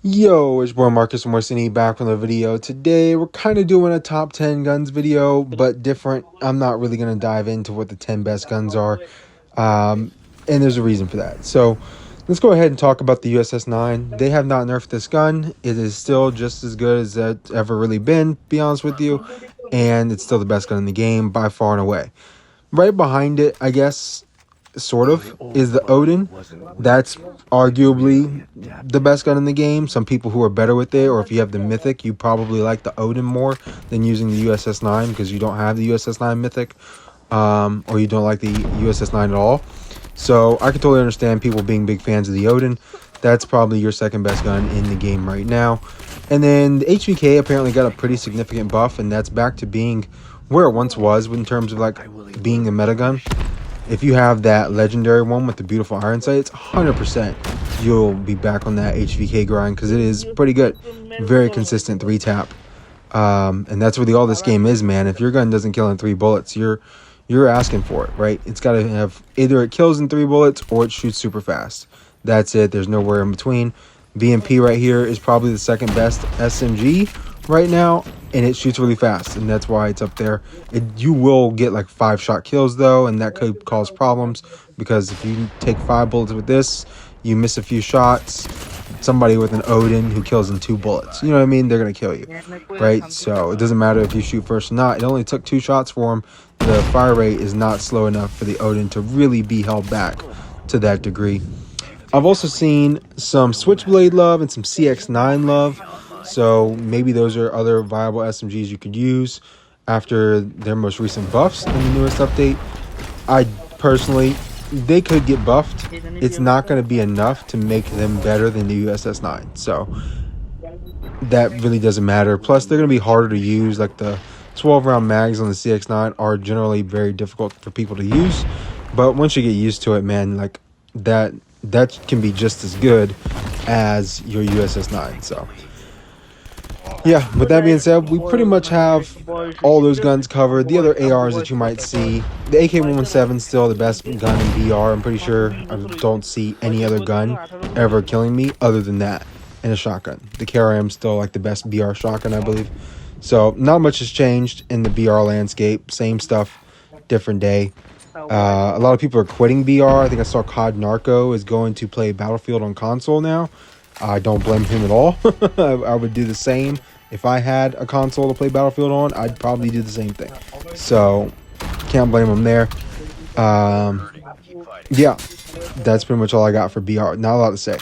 Yo, it's boy Marcus Morsini back from the video. Today we're kind of doing a top 10 guns video, but different. I'm not really going to dive into what the 10 best guns are, and there's a reason for that. So let's go ahead and talk about the USS-9. They have not nerfed this gun. It is still just as good as it's ever really been, be honest with you, and it's still the best gun in the game by far and away. Right behind it, I guess, sort of, is the Odin. That's arguably the best gun in the game. Some people who are better with it, or if you have the Mythic, you probably like the Odin more than using the USS-9 because you don't have the USS-9 Mythic, or you don't like the USS-9 at all. So I can totally understand people being big fans of the Odin. That's probably your second best gun in the game right now. And then the HVK apparently got a pretty significant buff, and that's back to being where it once was in terms of like being a meta gun. If you have that legendary one with the beautiful iron sights, 100% you'll be back on that HVK grind because it is pretty good. Very consistent 3-tap. And that's really all this game is, man. If your gun doesn't kill in 3 bullets, you're asking for it, right? It's got to have either it kills in 3 bullets or it shoots super fast. That's it. There's nowhere in between. VMP right here is probably the second best SMG right now, and it shoots really fast, and that's why it's up there. You will get like 5-shot kills though, and that could cause problems because if you take 5 bullets with this, you miss a few shots, somebody with an Odin who kills in 2 bullets, you know what I mean, they're gonna kill you, right? So it doesn't matter if you shoot first or not. It only took 2 shots for him. The fire rate is not slow enough for the Odin to really be held back to that degree. I've also seen some Switchblade love and some CX9 love, so maybe those are other viable SMGs you could use after their most recent buffs in the newest update. I personally, they could get buffed. It's not going to be enough to make them better than the USS-9, so that really doesn't matter. Plus, they're going to be harder to use. Like the 12-round mags on the CX9 are generally very difficult for people to use, but once you get used to it, man, like that can be just as good as your USS-9. So yeah, with that being said, we pretty much have all those guns covered. The other ARs that you might see, the AK-117 is still the best gun in BR. I'm pretty sure I don't see any other gun ever killing me other than that, and a shotgun. The KRM is still like the best BR shotgun, I believe. So not much has changed in the BR landscape. Same stuff, different day. A lot of people are quitting BR. I think I saw COD Narco is going to play Battlefield on console now. I don't blame him at all. I would do the same. If I had a console to play Battlefield on, I'd probably do the same thing. So, can't blame him there. Yeah, that's pretty much all I got for BR. Not a lot to say.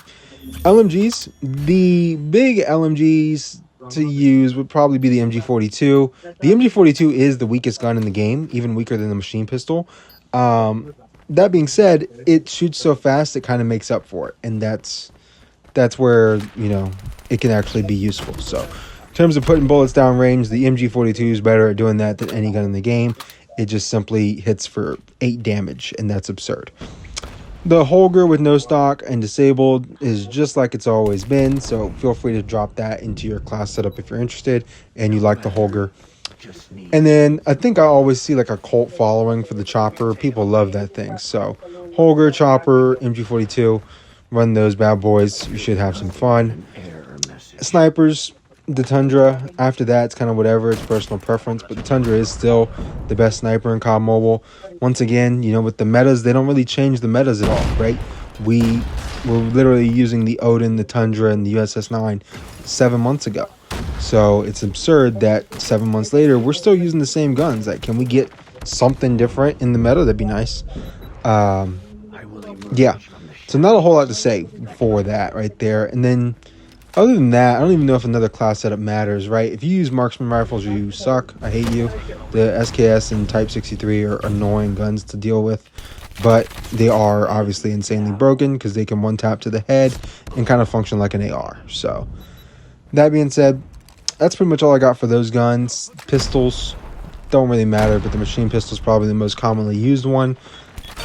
LMGs, the big LMGs to use would probably be the MG42. The MG42 is the weakest gun in the game, even weaker than the machine pistol. That being said, it shoots so fast it kind of makes up for it, and that's where, you know, it can actually be useful. So in terms of putting bullets down range, the MG42 is better at doing that than any gun in the game. It just simply hits for 8 damage, and that's absurd. The Holger with no stock and disabled is just like it's always been, so feel free to drop that into your class setup if you're interested and you like the Holger. And then I think I always see like a cult following for the chopper. People love that thing. So Holger, chopper, MG42, run those bad boys. You should have some fun. Snipers, the Tundra. After that, it's kind of whatever. It's personal preference, but the Tundra is still the best sniper in COD Mobile. Once again, you know, with the metas, they don't really change the metas at all, right? We were literally using the Odin, the Tundra, and the USS-9 7 months ago. So it's absurd that 7 months later, we're still using the same guns. Like, can we get something different in the meta? That'd be nice. Yeah. So not a whole lot to say for that right there. And then other than that, I don't even know if another class setup matters, right? If you use marksman rifles, you suck. I hate you. The SKS and Type 63 are annoying guns to deal with, but they are obviously insanely broken because they can one-tap to the head and kind of function like an AR. So that being said, that's pretty much all I got for those guns. Pistols don't really matter, but the machine pistol is probably the most commonly used one.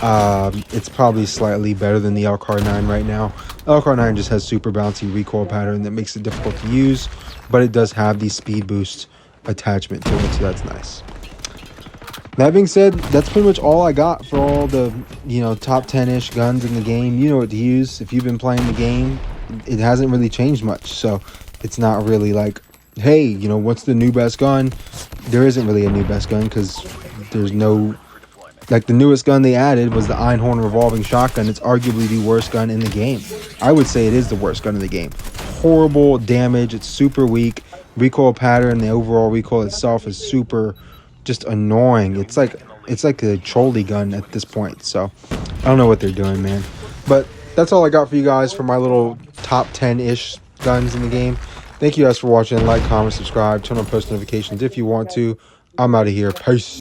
It's probably slightly better than the LCAR-9 right now. LCAR-9 just has super bouncy recoil pattern that makes it difficult to use, but it does have the speed boost attachment to it, so that's nice. That being said, that's pretty much all I got for all the, you know, top 10-ish guns in the game. You know what to use. If you've been playing the game, it hasn't really changed much. So it's not really like, hey, you know, what's the new best gun? There isn't really a new best gun because there's no, like, the newest gun they added was the Einhorn revolving shotgun. It's arguably the worst gun in the game. I would say it is the worst gun in the game. Horrible damage. It's super weak. Recoil pattern, the overall recoil itself is super just annoying. It's like a trolley gun at this point. So I don't know what they're doing, man. But that's all I got for you guys for my little top 10-ish guns in the game. Thank you guys for watching. Like, comment, subscribe, turn on post notifications if you want to. I'm out of here. Peace.